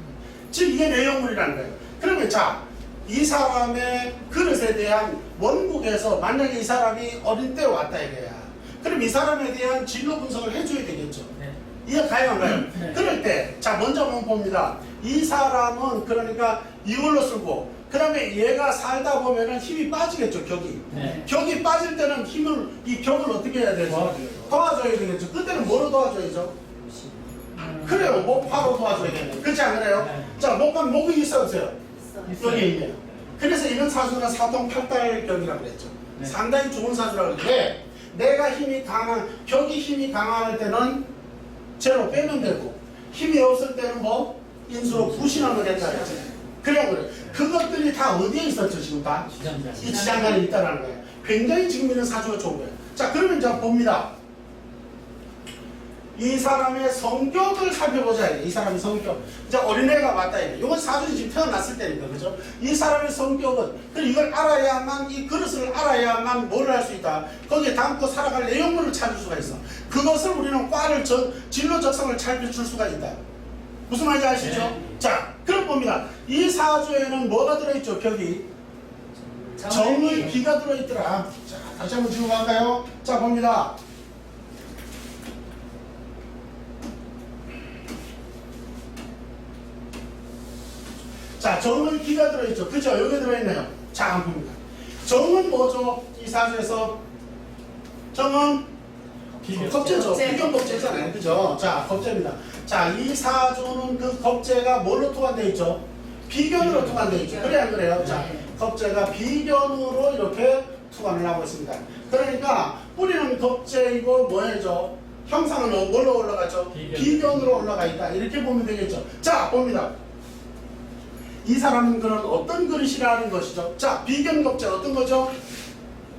즉, 이게 내용물이라는 거예요. 그러면 자, 이 사람의 그릇에 대한 원국에서 만약에 이 사람이 어린 때 왔다 이거야. 그럼 이 사람에 대한 진로 분석을 해줘야 되겠죠. 네. 이해가요, 안 가요? 네. 그럴 때, 자, 먼저 한번 봅니다. 이 사람은 그러니까 이걸로 쓰고, 그 다음에 얘가 살다 보면은 힘이 빠지겠죠, 격이. 네. 격이 빠질 때는 힘을, 이 격을 어떻게 해야 되죠? 도와줘야 되겠죠. 그때는 뭐로 도와줘야죠? 그래요, 목파로 도와줘야겠네. 그렇지 않나요? 네. 자, 목이 있어 없어요? 있어요. 여기 있네요. 그래서 이런 사주는 사통팔달격이라고 그랬죠. 네. 상당히 좋은 사주라고 그랬는데, 내가 힘이 강한, 격이 힘이 강할 때는 제로 빼면 되고, 힘이 없을 때는 뭐? 인수로 부신하면 된다 그랬잖아요. 그래. 그것들이 다 어디에 있었죠, 지금 다? 이 지장간에 있다는 거예요. 굉장히 지금 이런 사주가 좋은 거예요. 자, 그러면 이제 봅니다. 이 사람의 성격을 살펴보자. 이 사람의 성격. 이제 어린애가 맞다. 이건 사주는 지금 태어났을 때니까, 그죠? 이 사람의 성격은, 그리고 이걸 알아야만, 이 그릇을 알아야만 뭘 할 수 있다. 거기에 담고 살아갈 내용물을 찾을 수가 있어. 그것을 우리는 과를, 진로 적성을 찾을 수가 있다. 무슨 말인지 아시죠? 네. 자, 그럼 봅니다. 이 사주에는 뭐가 들어있죠, 격이? 정의 기가 들어있더라. 자, 다시 한번 지금 갈까요? 자, 봅니다. 자, 정은 기가 들어있죠. 그죠? 여기 들어있네요. 자, 한번 봅니다. 정은 뭐죠? 이 사주에서 정은 겁재죠. 겁재. 비견겁재잖아요. 그죠? 자, 겁재입니다. 자, 이 사주는 그 겁재가 뭘로 투관되어 있죠? 비견으로 투관되어 있죠. 그래, 안 그래요? 자, 네. 겁재가 비견으로 이렇게 투관을 하고 있습니다. 그러니까 뿌리는 겁재이고 뭐예요? 형상은 뭘로 올라가죠? 비견으로 올라가 있다. 이렇게 보면 되겠죠. 자, 봅니다. 이 사람은 그런 어떤 그릇이라는 것이죠. 자, 비견겁재 어떤 거죠?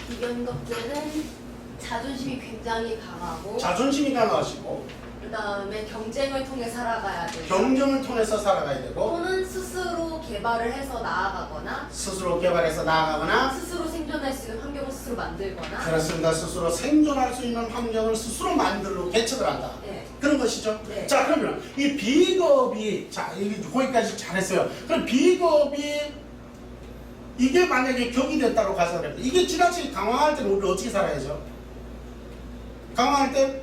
비견겁제는 자존심이 굉장히 강하고 자존심이 강하시고 그 다음에 경쟁을 통해 살아가야 되고 경쟁을 통해서 살아가야 되고 또는 스스로 개발을 해서 나아가거나 스스로 개발해서 나아가거나 스스로 생존할 수 있는 환경을 스스로 만들거나 그렇습니다. 스스로 생존할 수 있는 환경을 스스로 만들고 개척을 한다. 네. 그런 것이죠. 네. 자, 그러면 이 비겁이 자, 거기까지 잘했어요. 그럼 비겁이 이게 만약에 격이 됐다고 가정을 해요. 이게 지나치게 강화할 때는 우리 어떻게 살아야죠? 강화할 때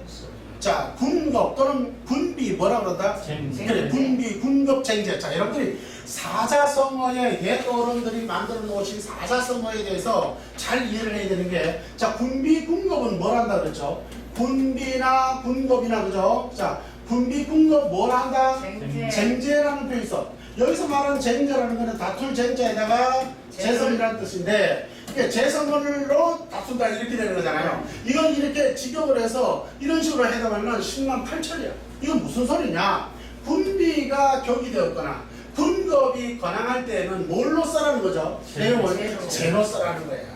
자, 군겁 또는 군비 뭐라 그런다? 쟁제. 그래, 군비, 군겁, 쟁제. 자, 여러분들이 사자성어의 옛 어른들이 만들어 놓으신 사자성어에 대해서 잘 이해를 해야 되는 게, 자, 군비, 군겁은 뭘 한다 그랬죠? 군비나 군겁이나 그죠? 자, 군비, 군겁 뭘 한다? 쟁제. 쟁제라는 표현이 있어. 여기서 말하는 쟁제라는 거는 다툴 쟁제에다가 재성이라는 뜻인데, 이게 재성으로 다툰다 이렇게 되는 거잖아요. 이건 이렇게 직역을 해서 이런 식으로 해당하면 10만 8천이야. 이건 무슨 소리냐? 군비가 격이 되었거나 군겁이 관항할 때는 뭘로 써라는 거죠? 내용을 제로 써라는 거예요.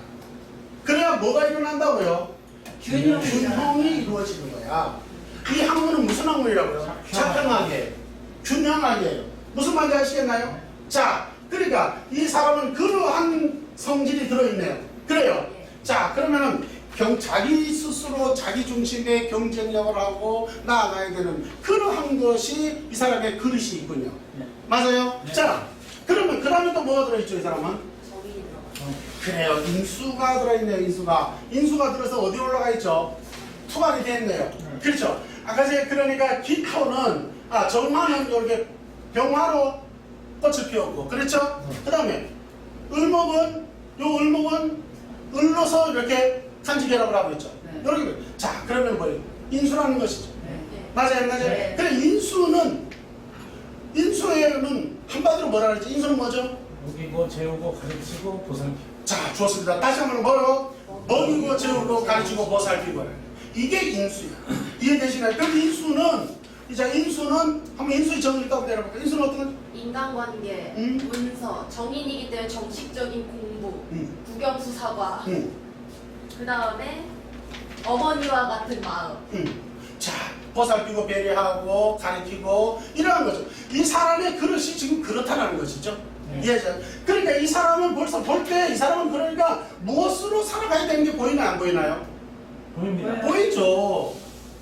그래야 뭐가 일어난다고요? 균형이 이루어지는 거야. 이 학문은 무슨 학문이라고요? 차평하게, 균형하게. 무슨 말인지 아시겠나요? 자, 그러니까 이 사람은 그러한 성질이 들어있네요. 그래요. 자, 그러면은 자기 스스로 자기 중심의 경쟁력을 하고 나아가야 되는 그러한 것이 이 사람의 그릇이 있군요. 네. 맞아요? 네. 자, 그러면 그 다음에 또 뭐가 들어있죠, 이 사람은? 정인이 들어가요. 그래요. 인수가 들어있네요, 인수가. 인수가 들어서 어디 올라가 있죠? 투관이 됐네요. 그렇죠. 아까 제가 그러니까 기토는, 정화는 이렇게 병화로 꽃을 피웠고, 그렇죠? 그 다음에 을목은, 을목은 을로서 이렇게 간지결합을 하고 있죠. 네. 이렇게. 자, 그러면 뭐예요? 인수라는 것이죠. 네. 맞아요. 네. 그래, 인수에는 한마디로 뭐라 그러지? 인수는 뭐죠? 먹이고 재우고 가르치고 보살피고. 자, 좋습니다. 다시 한번 뭐요? 먹이고 재우고 가르치고 보살피고. 이게 인수야. 이해되시나요? 그럼 인수는 한번 인수의 정의를 따고 내려볼까요? 인수는 어떤 거죠? 인간관계, 문서, 정인이기 때문에 정식적인 공부, 국영수 사과 그 다음에 어머니와 같은 마음 자, 보살피고 배려하고 가르치고 이러한 거죠. 이 사람의 그릇이 지금 그렇다는 것이죠. 이해죠? 그러니까 이 사람은 벌써 볼 때 이 사람은 그러니까 무엇으로 살아가야 되는 게 보이나요? 안 보이나요? 보입니다. 보이죠.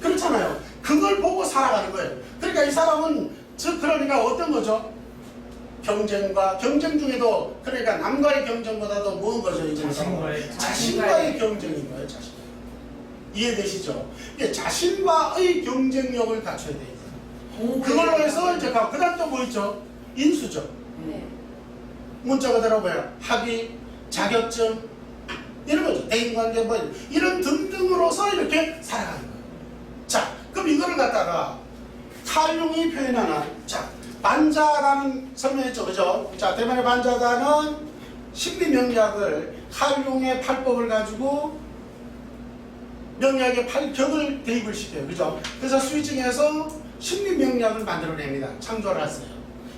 그렇잖아요. 그걸 보고 살아가는 거예요. 그러니까 이 사람은 즉 그러니까 어떤 거죠? 경쟁과 경쟁 중에도 그러니까 남과의 경쟁보다도 뭐인 거죠? 이제 자신과의 경쟁인 거예요. 자신. 이해되시죠? 이게 자신과의 경쟁력을 갖춰야 돼요. 그걸로 해서 이제 그다음 또 뭐 있죠? 인수죠. 네. 문자 그대로 뭐예요? 학위, 자격증 이런 거죠. 대인관계 뭐 이런 등등으로서 이렇게 살아가는 거예요. 자, 그럼 이거를 갖다가 칼융이 표현하는 자 반자라는 설명했죠, 그죠? 자, 대만의 반자다는 심리명리학을 칼융의 8법을 가지고 명리학의 8격을 대입을 시켜요, 그죠? 그래서 스위칭해서 심리명리학을 만들어냅니다. 창조를 했어요.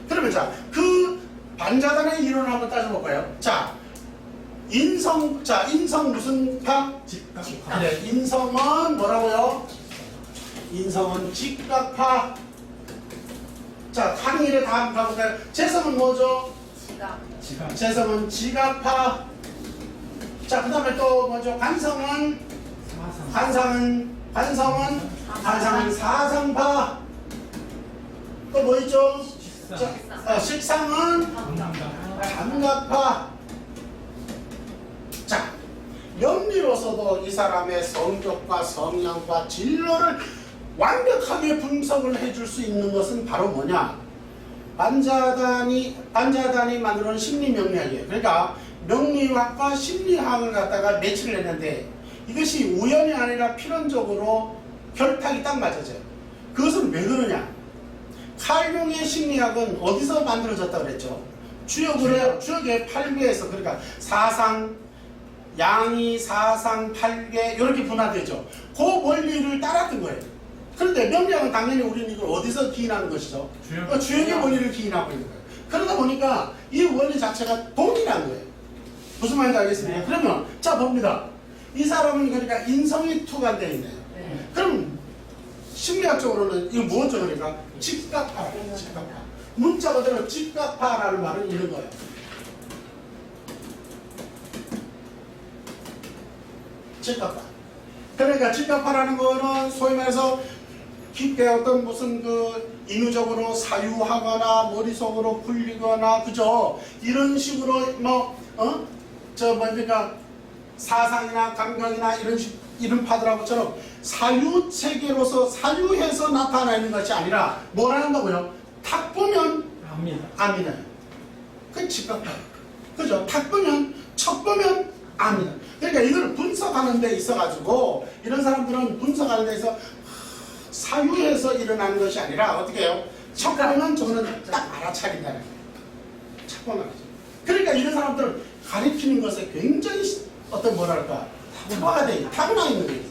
그러면 자, 그 반자단의 이론을 한번 따져볼까요? 자, 인성 무슨 파? 직각. 네, 인성은 뭐라고요? 인성은 직각파. 자, 한일에 다음 가볼까요? 재성은 뭐죠? 지각. 재성은 지각파. 자, 그 다음에 또 뭐죠? 관성은 사상파. 또 뭐 있죠? 식상은 감각파. 자, 명리로서도 이 사람의 성격과 성향과 진로를 완벽하게 분석을 해줄 수 있는 것은 바로 뭐냐? 반자단이 만들어낸 심리명리학이에요. 그러니까 명리학과 심리학을 갖다가 매치를 했는데 이것이 우연이 아니라 필연적으로 결탁이 딱 맞아져요. 그것은 왜 그러냐? 칼융의 심리학은 어디서 만들어졌다 그랬죠? 주역의 8개에서 그러니까 사상, 양이, 사상, 8개 이렇게 분화되죠. 그 원리를 따랐던 거예요. 그런데 명리학은 당연히 우리는 이걸 어디서 기인하는 것이죠? 주역의 원리를 기인하고 있는 거예요. 그러다 보니까 이 원리 자체가 동일한 거예요. 무슨 말인지 알겠습니까? 네. 그러면 자 봅니다. 이 사람은 그러니까 인성이 투과되어 있네요. 네. 그럼 심리학적으로는 이거 뭐죠? 그러니까 직각파. 문자 그대로 직각파라는 말은 이런 거예요. 직각파. 그러니까 직각파라는 거는 소위 말해서 깊게 어떤 무슨 그 인유적으로 사유하거나 머릿속으로 굴리거나 그죠? 이런 식으로 뭡니까 사상이나 감각이나 이런 파들하고처럼 사유체계로서 사유해서 나타나는 것이 아니라 뭐라는 거고요? 탁 보면 압니다. 그 직각파. 그죠? 탁 보면 척 보면 압니다. 그러니까 이걸 분석하는 데 있어가지고 이런 사람들은 분석하는 데 있어 사유해서 일어나는 것이 아니라 어떻게 해요? 척 보면 저는 딱 알아차린다는 거예요. 척 보면 알아차린다. 그러니까 이런 사람들은 가리키는 것에 굉장히 어떤 뭐랄까 타고나 있는 거예요.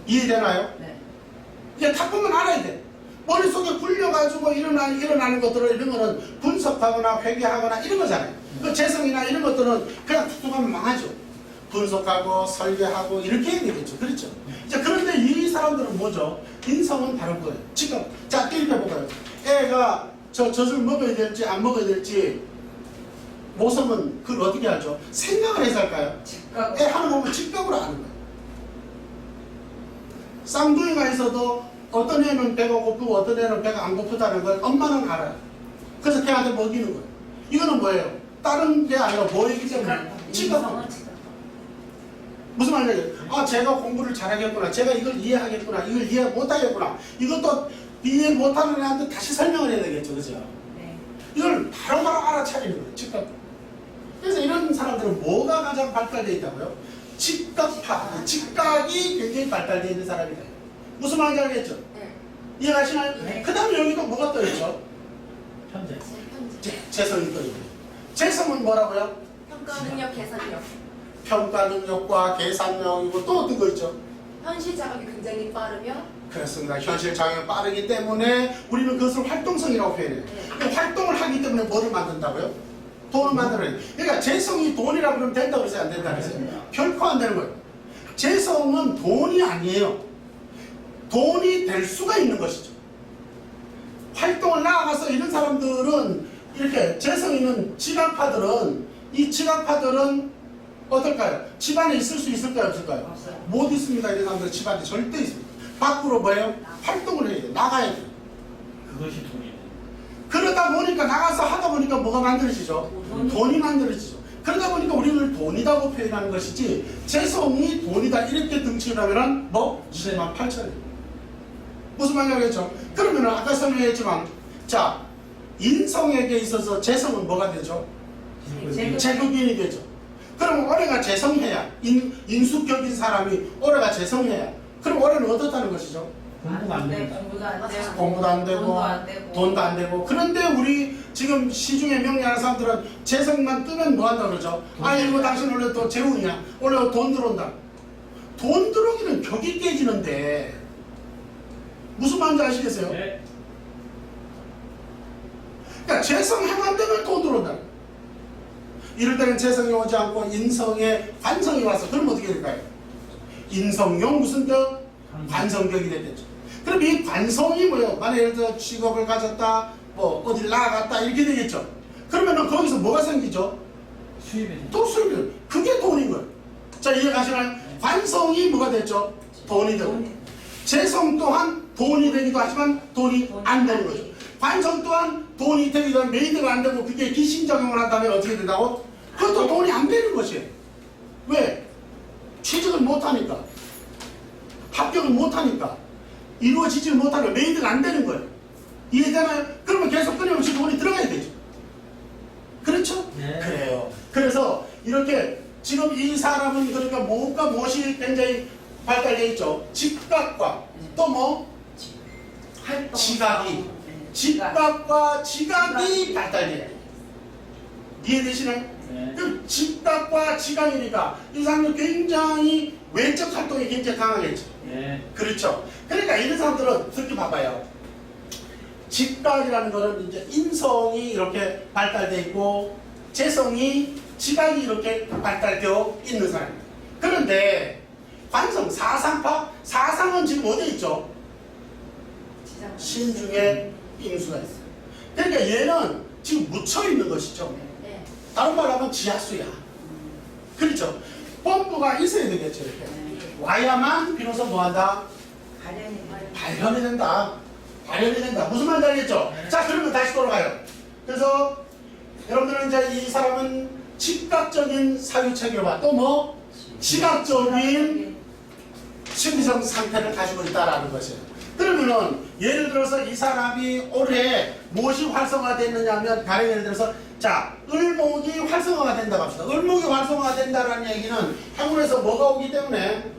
이해되나요? 네. 이제 탁 보면 알아야 돼. 머릿속에 굴려가지고 일어나는 것들을 이런 거는 분석하거나 회개하거나 이런 거잖아요. 그 재성이나 이런 것들은 그냥 툭툭 하면 망하죠. 분석하고 설계하고 이렇게 해야 되겠죠. 그렇죠? 자, 그런데 이 사람들은 뭐죠? 인성은 바로 그거예요. 지금 자 게임해볼까요? 애가 젖을 먹어야 될지 안 먹어야 될지 모성은 그걸 어떻게 하죠? 생각을 해서 할까요? 애 하는 거 보면 직각으로 하는 거예요. 쌍둥이가 있어도 어떤 애는 배가 고프고 어떤 애는 배가 안 고프다는 걸 엄마는 알아요. 그래서 걔한테 먹이는 거예요. 이거는 뭐예요? 다른 게 아니라 뭐이기 때문에 직각. 무슨 말이에요? 아, 제가 공부를 잘하겠구나. 제가 이걸 이해하겠구나. 이걸 이해 못하겠구나. 이것도 이해 못하는 애한테 다시 설명을 해야 되겠죠. 그죠? 네. 이걸 바로바로 알아차리는 거예요. 직각. 그래서 이런 사람들은 뭐가 가장 발달되어 있다고요? 직각파. 직각이 굉장히 발달되어 있는 사람이다. 무슨 말인지 알겠죠? 네. 이해가시나요? 네. 그 다음에 여기도 뭐가 떠있죠? 현재. 재성이 떠있고. 재성은 뭐라고요? 평가 능력, 계산력. 평가 능력과 계산력이고 또 어떤 거 있죠? 현실 자각이 굉장히 빠르며 그렇습니다. 현실 장애가 빠르기 때문에 우리는 그것을 활동성이라고 표현해요. 그 활동을 하기 때문에 뭐를 만든다고요? 돈을 만들어요. 그러니까 재성이 돈이라고 그러면 된다고 그러세요? 안 된다고 그러세요? 결코 안 되는 거예요. 재성은 돈이 아니에요. 돈이 될 수가 있는 것이죠. 활동을 나아가서 이런 사람들은 이렇게 재성 있는 지각파들은 이 지각파들은 어떨까요? 집안에 있을 수 있을까요? 없을까요? 없어요. 못 있습니다. 이런 사람들 집안에 절대 있습니다. 밖으로 뭐예요? 활동을 해야 돼. 나가야 돼. 그것이 돈이 돼. 그러다 보니까 나가서 하다 보니까 뭐가 만들어지죠? 돈이 만들어지죠. 그러다 보니까 우리를 돈이라고 표현하는 것이지 재성이 돈이다 이렇게 등치를 하면은 뭐 10만 8천원. 무슨 말인지 알겠죠? 그러면은 아까 설명했지만 자 인성에게 있어서 재성은 뭐가 되죠? 제국인이 되죠. 그럼 올해가 재성해야 인수격인 사람이 올해가 재성해야 그럼 올해는 어떻다는 것이죠? 공부가 안 된다. 공부도 안 되고 공부도 안 되고 돈도 안 되고 돈도 안 되고 그런데 우리 지금 시중에 명리하는 사람들은 재성만 뜨면 뭐 한다 그러죠? 아이고 당신 원래 또 재운이야 원래 돈 들어온다. 돈 들어오기는 벽이 깨지는데 무슨 말인지 아시겠어요? 네. 그러니까 재성 행안 되면 돈 들어온다. 이럴 때는 재성이 오지 않고 인성에 관성이 와서 그럼 어떻게 될까요? 인성용 무슨 격? 관성격이 되겠죠. 그럼 이 관성이 뭐예요? 만약 예를 들어 직업을 가졌다, 뭐 어딜 나아갔다 이렇게 되겠죠. 그러면은 거기서 뭐가 생기죠? 수입이 또 수입이. 그게 돈인 거예요. 자 이해가시나요? 관성이 뭐가 됐죠? 돈이 되고. 재성 또한 돈이 되기도 하지만 돈이 안 되는 거죠. 관성 또한 돈이 되기도 하면 메이드가 안 되고 그게 기신작용을 한다면 어떻게 된다고? 그것도 돈이 안 되는 것이에요. 왜? 취직을 못하니까. 합격을 못하니까. 이루어지지를 못하면 메이드가 안 되는 거예요. 이해되나요? 그러면 계속 끊임없이 돈이 들어가야 되죠. 그렇죠? 네. 그래요. 그래서 이렇게 지금 이 사람은 그러니까 무엇과 무엇이 굉장히 발달되어 있죠. 직각과 또 뭐? 활동 지각이. 직각과 지각이 발달돼요. 이해되시나요? 네. 그럼 직각과 지각이니까 이 사람은 굉장히 외적 활동이 굉장히 강하겠죠. 네. 그렇죠. 그러니까 이런 사람들은 특히 봐봐요. 직각이라는 거는 이제 인성이 이렇게 발달되어 있고 재성이 지각이 이렇게 발달되어 있는 사람입니다. 그런데 관성, 사상파, 사상은 지금 어디에 있죠? 신중에 임수가 있어요. 그러니까 얘는 지금 묻혀 있는 것이죠. 네. 다른 말로 하면 지하수야. 그렇죠. 펌프가 있어야 되겠죠. 이렇게. 와야만 비로소 뭐한다? 발현이 된다. 발현이 된다. 무슨 말인지 알겠죠? 자, 그러면 다시 돌아가요. 그래서 여러분들은 이제 이 사람은 직각적인 사유체계와 또 뭐? 시각적인 심리적 상태를 가지고 있다라는 것이에요. 그러면은 예를 들어서 이 사람이 올해 무엇이 활성화됐느냐면 가령 예를 들어서 자 을목이 활성화가 된다고 합시다. 을목이 활성화가 된다라는 얘기는 행운에서 뭐가 오기 때문에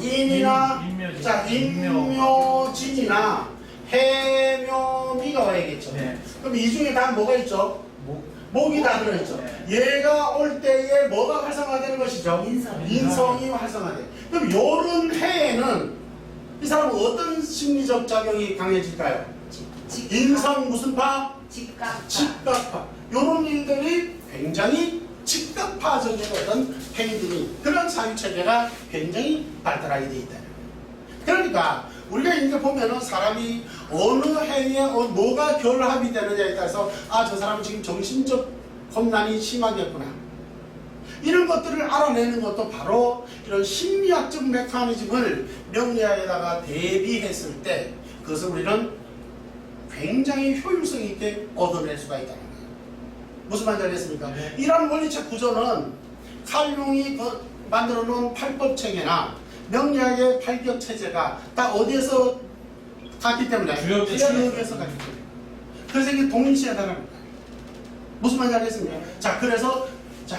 인이나 인묘진. 자 인묘진이나 해묘미가 와야겠죠. 네. 그럼 이 중에 다 뭐가 있죠? 목이 다 들어있죠. 네. 얘가 올 때에 뭐가 활성화되는 것이죠? 인성이 활성화돼. 그럼 요런 해에는 이 사람은 어떤 심리적 작용이 강해질까요? 인성 무슨 파? 직각파. 요런 일들이 굉장히 직각파적인 어떤 행위들이 그런 사유체계가 굉장히 발달하게 돼 있다. 그러니까 우리가 이제 보면은 사람이 어느 행위에 뭐가 결합이 되느냐에 따라서 아, 저 사람은 지금 정신적 곤란이 심하겠구나. 이런 것들을 알아내는 것도 바로 이런 심리학적 메커니즘을 명리학에다가 대비했을 때 그것을 우리는 굉장히 효율성 있게 얻어낼 수가 있다는 거예요. 무슨 말인지 알겠습니까? 네. 이러한 원리책 구조는 칼 융이 만들어 놓은 팔법체계나 명리학의 팔격 체제가 다 어디에서 갔기 때문에 주역에서 갔기 때문에 그래서 이게 동일시하다는 거예요. 무슨 말인지 알겠습니까? 자, 그래서 자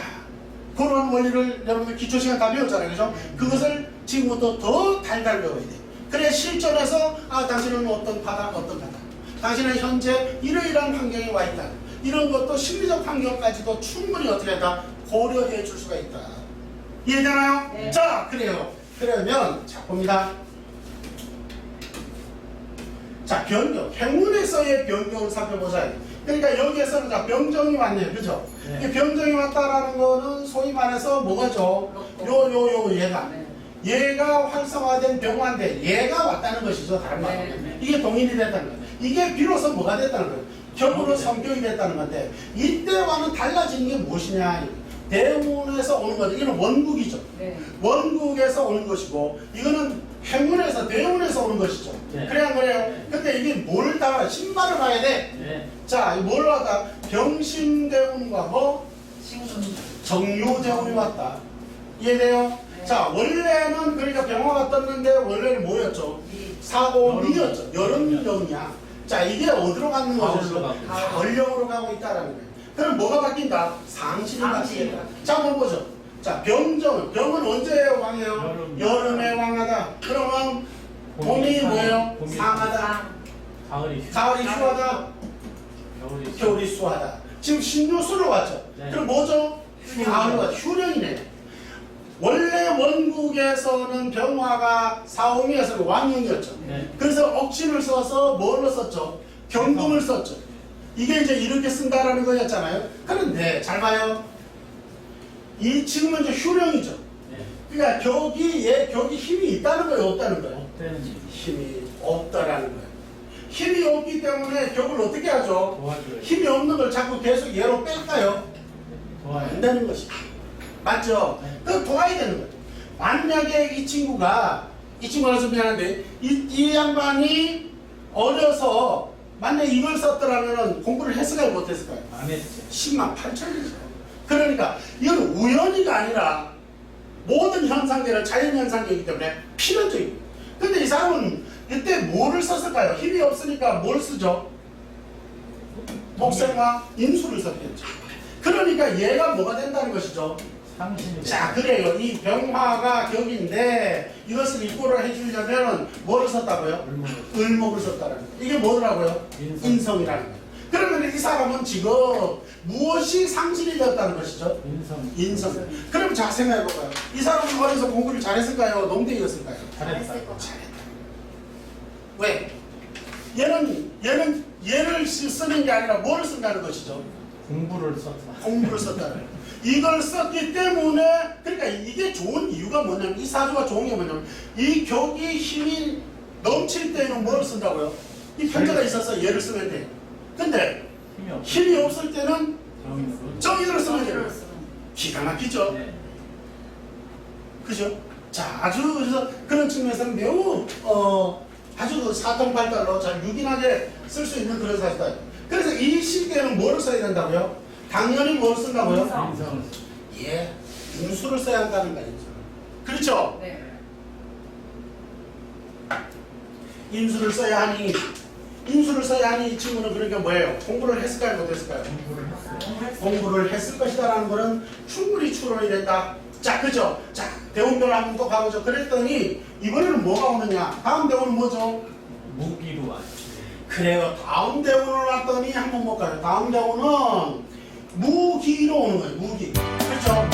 그런 원리를 여러분들 기초 시간 다 배웠잖아요, 그죠? 그것을 지금부터 더 달달 배워야 돼. 그래 실전에서 아 당신은 어떤 파다, 어떤 파다. 당신은 현재 이러이러한 환경에 와 있다. 이런 것도 심리적 환경까지도 충분히 어떻게 한다 고려해 줄 수가 있다. 이해되나요? 네. 자, 그래요. 그러면 자 봅니다. 자, 변경. 행운에서의 변경을 살펴보자. 그러니까 여기에서는 자 병정이 왔네요, 그죠? 네. 이 병정이 왔다라는 거는 소위 말해서 뭐가죠? 요 얘가. 얘가 활성화된 병화인데 얘가 왔다는 것이죠. 다른 말로. 네. 이게 동인이 됐다는 거예요. 이게 비로소 뭐가 됐다는 거예요. 격으로 성격이 됐다는 건데 이때와는 달라진 게 무엇이냐. 대운에서 오는 거죠. 이거는 원국이죠. 네. 원국에서 오는 것이고 이거는 행운에서 대운에서 오는 것이죠. 네. 그래야 그래요. 네. 근데 이게 뭘 따라 신발을 봐야 돼. 네. 자, 뭘 왔다? 병신대운과 뭐 신금. 정유대운이 왔다. 이해돼요? 네. 자, 원래는 그러니까 병화가 떴는데 원래는 뭐였죠? 미. 사고미였죠. 여름령이야. 자, 이게 어디로 가는 거죠? 가을로 가고. 가을령으로 가고 있다라는 거예요. 그럼 뭐가 바뀐다? 상신이 상신이 바뀌겠다. 자, 한번 보죠. 자, 병은 언제 왕이에요? 여름에 왕하다. 그러면 봄이 뭐예요? 봄이 상하다. 가을이 가을이 휴하다. 겨울이 겨울이 수하다. 지금 신유수로 왔죠. 네. 그럼 뭐죠? 가을과 휴령이네. 원래 원국에서는 병화가 사오미에서 왕령이었죠. 네. 그래서 억신을 써서 뭘로 썼죠? 경금을 썼죠. 이게 이제 이렇게 쓴다라는 거였잖아요. 그런데 잘 봐요. 이 지금은 이제 휴령이죠. 네. 그러니까 격이 힘이 있다는 거예요, 없다는 거예요? 때는 힘이 없다라는 거예요. 힘이 없기 때문에 격을 어떻게 하죠? 도와줘요. 힘이 없는 걸 자꾸 계속 얘로 뺄까요? 안 도와요. 되는 것이 맞죠? 네. 그 도와야 되는 거예요. 만약에 이 친구가 좀 미안한데 이 양반이 어려서 만약에 이걸 썼더라면 공부를 했을까요? 못했을까요? 안 했죠. 10만 8천이죠. 그러니까 이건 우연이가 아니라 모든 현상들은 자연현상이기 때문에 필연적입니다. 근데 이 사람은 이때 뭐를 썼을까요? 힘이 없으니까 뭘 쓰죠? 목생과 인수를 썼겠죠. 그러니까 얘가 뭐가 된다는 것이죠? 상신이 자, 그래요. 이 병화가 격인데 이것을 입고를 해주려면 뭐를 썼다고요? 을목을 썼다는 거예요. 이게 뭐더라고요? 인성. 인성이라는 거예요. 그러면 이 사람은 지금 무엇이 상실이 되었다는 것이죠? 인성. 그럼 잘 생각해볼까요? 이 사람은 어려서 공부를 잘했을까요? 농대이었을까요? 잘했다. 잘했을 것 잘했다. 왜? 얘는 얘를 쓰는 게 아니라 뭐를 쓴다는 것이죠? 공부를 썼다. 공부를 썼다는 거예요. 이걸 썼기 때문에 그러니까 이게 좋은 이유가 뭐냐면 이 사주가 좋은 게 뭐냐면 이 격이 힘이 넘칠 때는 뭘 쓴다고요? 이 편제가 있어서 얘를 쓰면 돼요. 근데 힘이 없어. 힘이 없을 때는 정인으로. 정의를 쓰면 돼요. 정의를 쓰는. 기가 막히죠? 네. 그죠? 자, 아주 그래서 그런 측면에서는 매우 아주 그 사통팔달로 잘 유긴하게 쓸 수 있는 그런 사주다. 그래서 이 시기에는 뭐를 써야 된다고요? 당연히 뭘 쓴다고요? 인성을 예, 인수를 써야 한다는 거예요. 그렇죠? 네. 인수를 써야 하니 이 친구는 그러니까 뭐예요? 공부를 했을까요? 못했을까요? 공부를 했어요. 공부를 했을 것이다라는 거는 충분히 추론이 된다. 자, 그죠? 자, 대운별 한번 또 가보죠. 그랬더니 이번에는 뭐가 오느냐? 다음 대운은 뭐죠? 무기로 왔죠. 그래요. 다음 대운을 왔더니 한번 볼까요? 다음 대운은 무기로 오는 거예요. 무기. 그렇죠?